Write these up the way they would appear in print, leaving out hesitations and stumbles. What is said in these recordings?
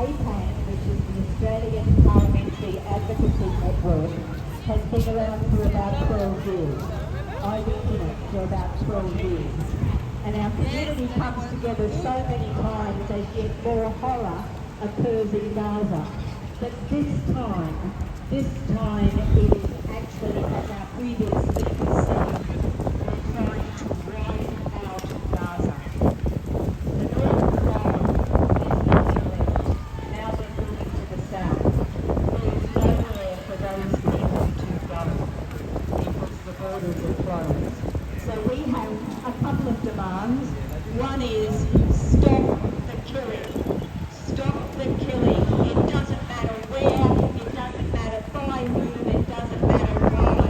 APAN, which is the Australian Parliamentary Advocacy Network, has been around for about 12 years. I've been in it for about 12 years. And our community comes together so many times as yet more horror occurs in Gaza. But this time it is actually, as our previous speaker said, we're trying to drive out Gaza. The northern front is nothing left. Now we're moving to the south. There is nowhere for those people to go because the borders are closed. So we have a couple of demands. One is stop the killing. Stop the killing. It doesn't matter where, it doesn't matter by whom, it doesn't matter why.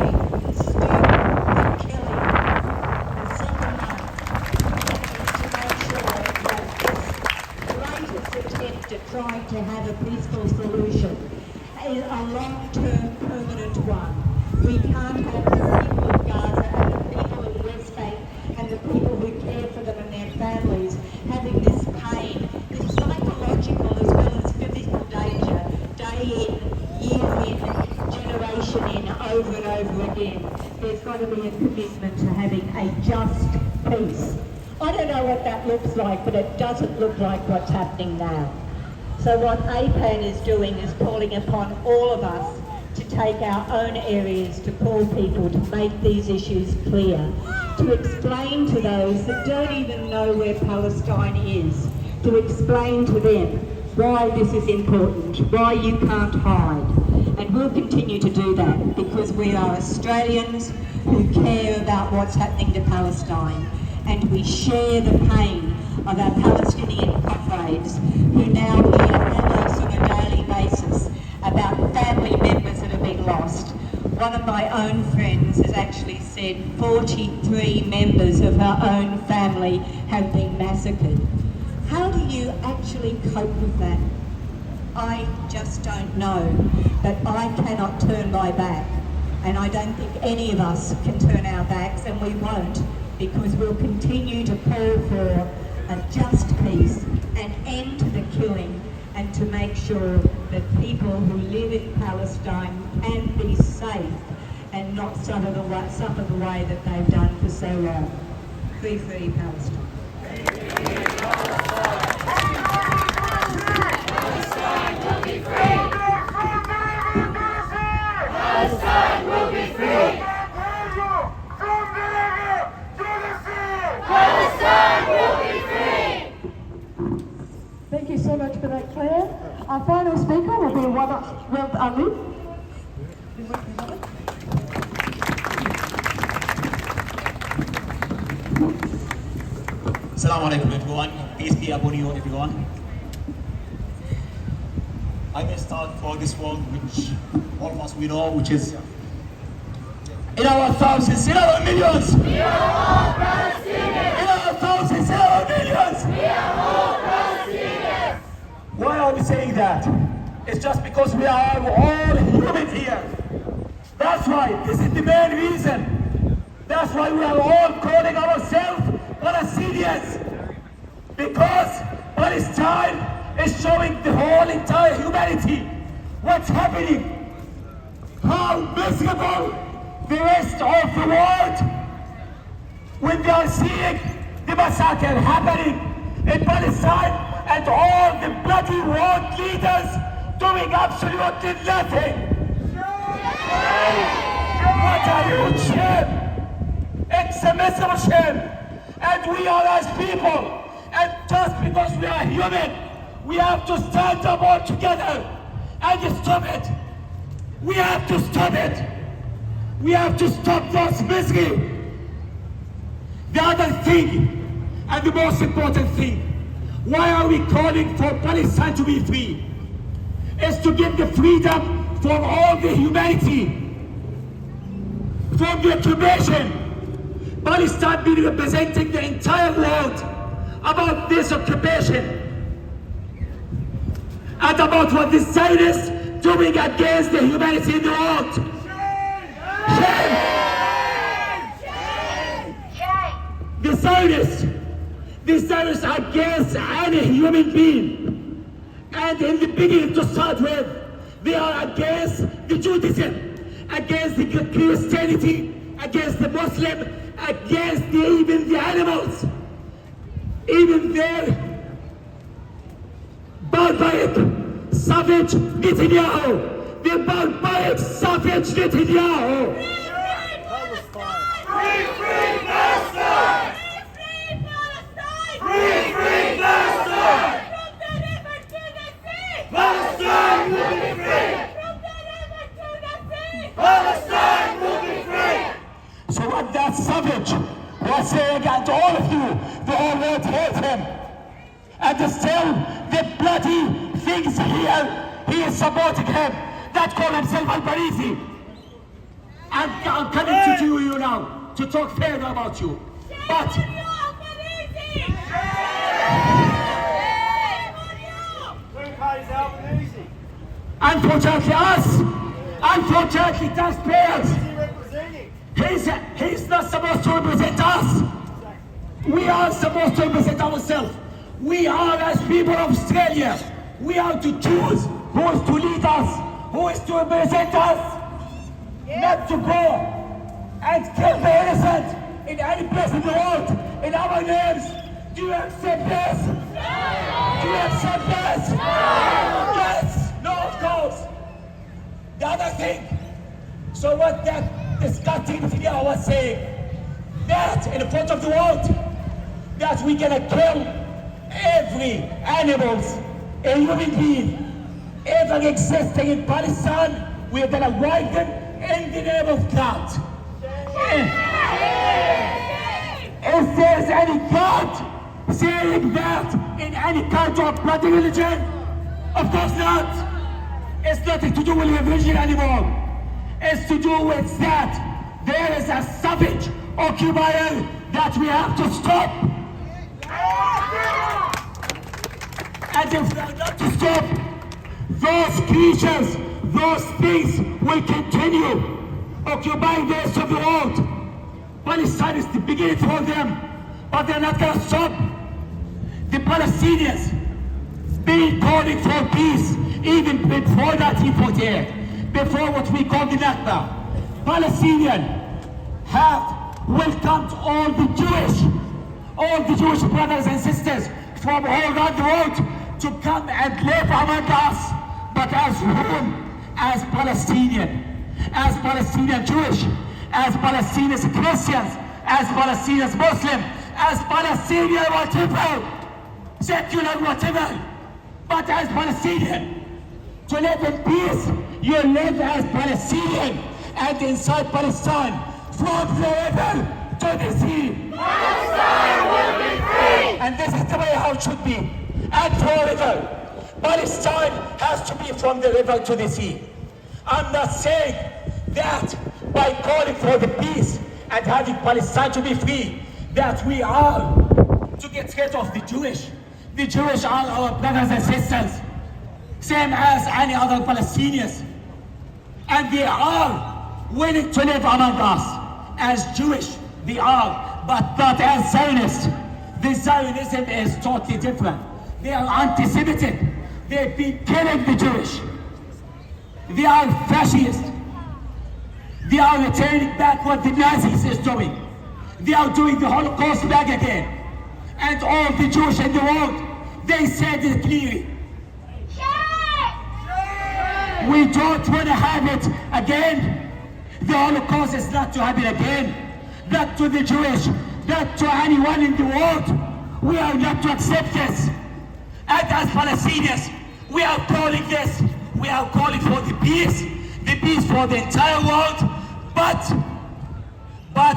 Stop the killing. The second one is to make sure that this latest attempt at trying to have a peaceful solution is a long-term permanent one. We can't have the people of Gaza and the people in West Bank and the people who care for them and their families having this pain, this psychological as well as physical danger, day in, year in, generation in, over and over again. There's got to be a commitment to having a just peace. I don't know what that looks like, but it doesn't look like what's happening now. So what APAN is doing is calling upon all of us to take our own areas, to call people, to make these issues clear, to explain to those that don't even know where Palestine is, to explain to them why this is important, why you can't hide. And we'll continue to do that because we are Australians who care about what's happening to Palestine, and we share the pain of our Palestinian comrades who now hear almost on a daily basis about family members that have been lost. One of my own friends has actually said 43 members of her own family have been massacred. How do you actually cope with that? I just don't know, but I cannot turn my back, and I don't think any of us can turn our backs, and we won't, because we'll continue to call for a just peace, an end to the killing, and to make sure that people who live in Palestine can be safe and not suffer the way that they've done for so long. Free Palestine. Palestine will be free! Palestine will be free! Palestine will be free! Thank you so much for that, Claire. Our final speaker will be Weld Ali. Assalamu alaikum everyone. Peace be upon you everyone. I may start for this one which all of us we know, which is in our thousands, in our millions. We are all Palestinians! In our thousands, in our millions. We are all Palestinians! Why are we saying that? It's just because we are all human here. That's why. This is the main reason. That's why we are all calling ourselves Palestinians. Because Palestine is showing the whole entire humanity what's happening. How miserable the rest of the world when they are seeing the massacre happening in Palestine and all the bloody world leaders doing absolutely nothing. What a huge shame! It's a miserable shame. And we are as people, and just because we are human, we have to stand up all together and stop it. We have to stop it. We have to stop this misery. The other thing, and the most important thing, why are we calling for Palestine to be free? Is to give the freedom for all the humanity from the occupation. Palestine been representing the entire world about this occupation and about what the Zionists doing against the humanity in the world. Shame! The Zionists against any human being, And in the beginning, to start with, they are against the Judaism, against the Christianity, against the Muslim, against even the animals, even their barbaric, savage Netanyahu, the barbaric, savage Netanyahu. Free, free Palestine! Free, free Palestine! Palestine will be free! Palestine will be free! So what that savage was saying, and all of you, the whole world hate him. And still, the bloody things here, he is supporting him, that call himself Al-Barisi. I'm coming to you now to talk further about you. But unfortunately, taxpayers, he's not supposed to represent us. We are supposed to represent ourselves. We are, as people of Australia, we are to choose who is to lead us, who is to represent us, not to go and kill the innocent in any place in the world, in our names. Do you accept this? Do you accept this? Yes. No, of course. The other thing, so what that disgusting Netanyahu was saying, that in front of the world, that we're gonna kill every animals, a human being, ever existing in Palestine, we're gonna wipe them in the name of God. If there's any God saying that in any kind of bloody religion, of course not. It's nothing to do with religion anymore. It's to do with that there is a savage occupier that we have to stop. And if we are not to stop, those creatures, those things will continue occupying the rest of the world. Palestine is the beginning for them, but they're not gonna stop. The Palestinians been calling for peace even before 1948, before what we call the Nakba. Palestinians have welcomed all the Jewish brothers and sisters from all around the world to come and live among us, but as whom? As Palestinian Jewish, as Palestinian Christians, as Palestinian Muslim, as Palestinian whatever, secular whatever, but as Palestinian. To live in peace, you live as Palestinian, and inside Palestine, from the river to the sea. Palestine will be free! And this is the way how it should be. And forever, Palestine has to be from the river to the sea. I'm not saying that by calling for the peace and having Palestine to be free, that we are to get rid of the Jewish. The Jewish are our brothers and sisters, same as any other Palestinians. And they are willing to live among us. As Jewish, they are, but not as Zionists. The Zionism is totally different. They are anti-Semitic. They've been killing the Jewish. They are fascists. They are returning back what the Nazis is doing. They are doing the Holocaust back again. And all the Jewish in the world, they said it clearly. We don't want to have it again. The Holocaust is not to happen again. Not to the Jewish, not to anyone in the world. We are not to accept this. And as Palestinians, we are calling this. We are calling for the peace for the entire world, but by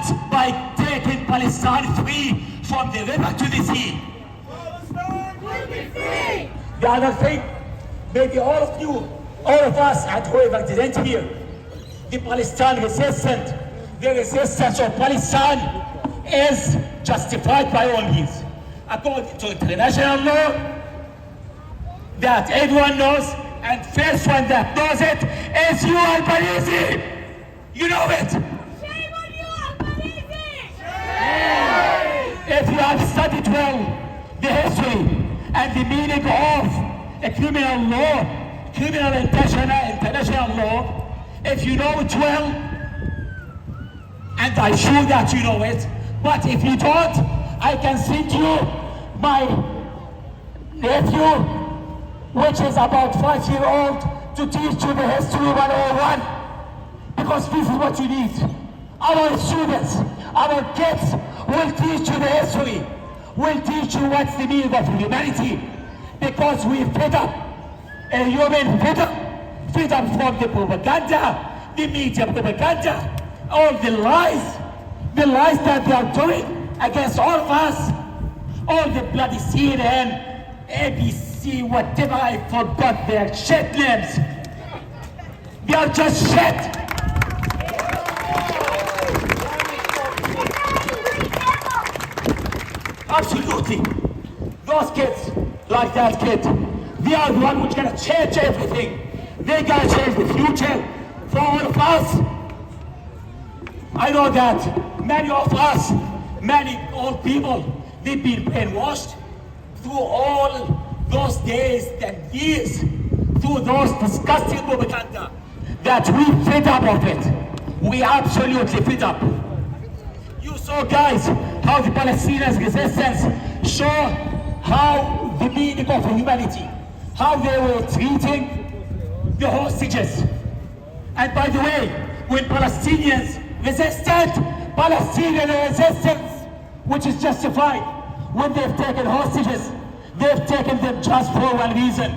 taking Palestine free from the river to the sea. Palestine will be free! The other thing, maybe all of you, all of us, and whoever didn't hear, the Palestine resistance, the resistance of Palestine is justified by all means. According to international law, that everyone knows, and first one that knows it is you, Al-Barisi. You know it. Shame on you, Al-Barisi! If you have studied well the history and the meaning of a criminal law, criminal international law. If you know it well, and I'm sure that you know it, but if you don't, I can send you my nephew, which is about 5-year-old, to teach you the history 101, because this is what you need. Our students, our kids will teach you the history, will teach you what's the meaning of humanity, because we fed up, a human fed up from the propaganda, the media propaganda, all the lies that they are doing against all of us, all the bloody CNN, ABC, whatever, I forgot their shit names. They are just shit. Absolutely. Those kids, like that kid, they are the one who's gonna change everything. They're gonna change the future for all of us. I know that many of us, many old people, they've been brainwashed through all those days and years, through those disgusting propaganda, that we fed up of it. We absolutely fed up. You saw, guys, how the Palestinians' resistance show how the meaning of humanity, how they were treating the hostages. And by the way, when Palestinians resisted, Palestinian resistance, which is justified, when they've taken hostages, they've taken them just for one reason,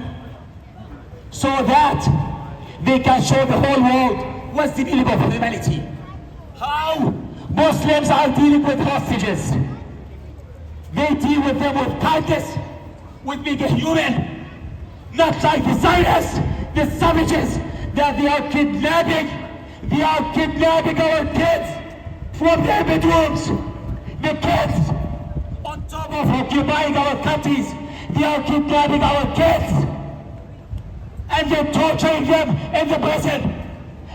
so that they can show the whole world what's the meaning of humanity. How Muslims are dealing with hostages. They deal with them with kindness, with being a human, not like the Zionists, the savages, that they are kidnapping. They are kidnapping our kids from their bedrooms. The kids, on top of occupying our countries, they are kidnapping our kids. And they're torturing them in the prison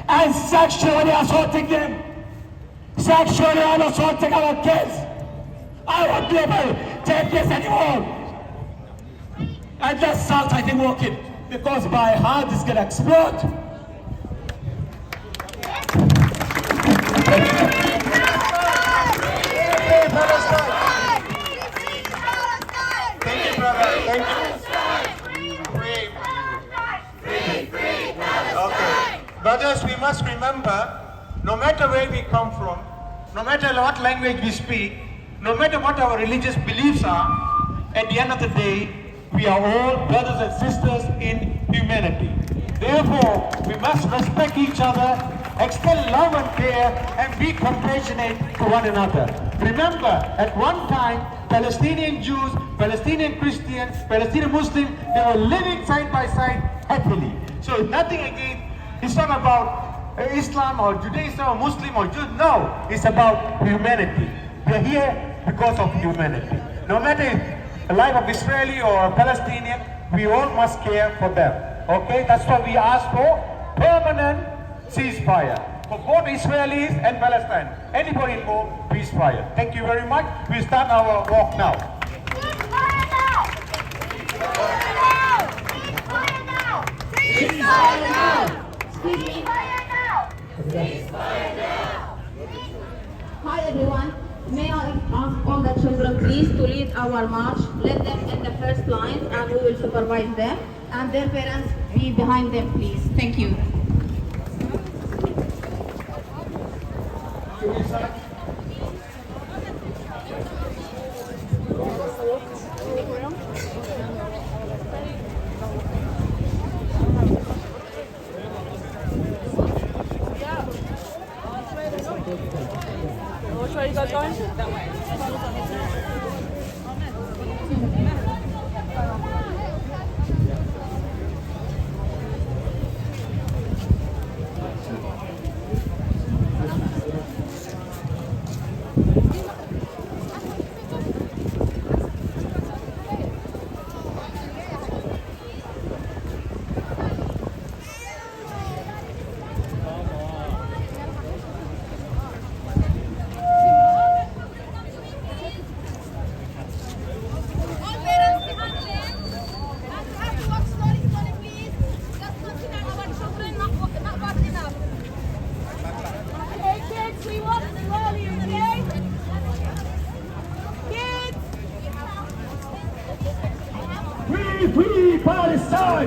and sexually assaulting them. Sexually assaulting our kids. I won't be able to take this anymore. And that starts, I think, working, because my heart is gonna explode. Thank you, brother. Thank you. Okay. Brothers, we must remember, no matter where we come from, no matter what language we speak, no matter what our religious beliefs are, at the end of the day, we are all brothers and sisters in humanity. Therefore, we must respect each other, extend love and care, and be compassionate to one another. Remember, at one time, Palestinian Jews, Palestinian Christians, Palestinian Muslims, they were living side by side happily. So nothing against, it's not about Islam or Judaism or Muslim or Jew. No, it's about humanity. We're here because of humanity. No matter the life of Israeli or Palestinian, we all must care for them. Okay, that's why we ask for permanent ceasefire for both Israelis and Palestine. Anybody involved, ceasefire. Thank you very much. We start our walk now. Ceasefire now! Ceasefire now! Ceasefire now! Ceasefire now! Ceasefire now! Ceasefire now! Hi everyone. May I ask all the children please to lead our march. Let them in the first line and we will supervise them. And their parents be behind them please. Thank you. Which way are you guys going? That way.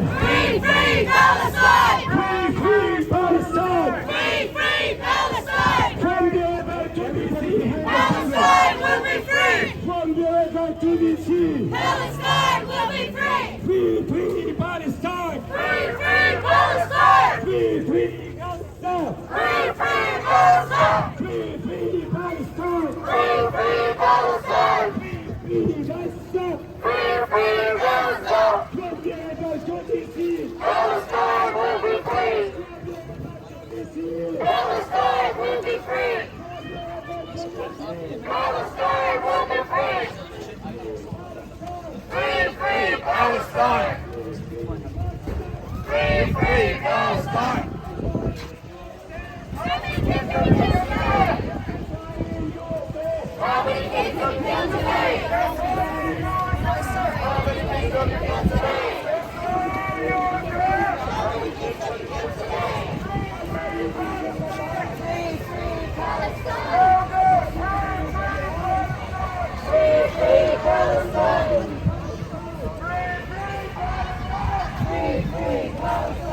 Palestine! Free, free Palestine! Free, free Palestine! Free, free Palestine! From the river to the sea! Palestine will be free! From the river to the sea! Palestine will be free! Free, free Palestine! Free, free Palestine! Free, free Palestine! Free, free Palestine! Free, free Palestine! Free, free Palestine! Free Palestine! Free, free Palestine! From the river to the sea! Palestine will be free! Palestine will be free! Palestine will be free! Free, free Palestine! Free, free Palestine! How many kids did we kill today? How many kids did we kill today? How many kids did we kill today? How many kids did we kill today? Free, free Palestine! Free, free Palestine! Free, free Palestine!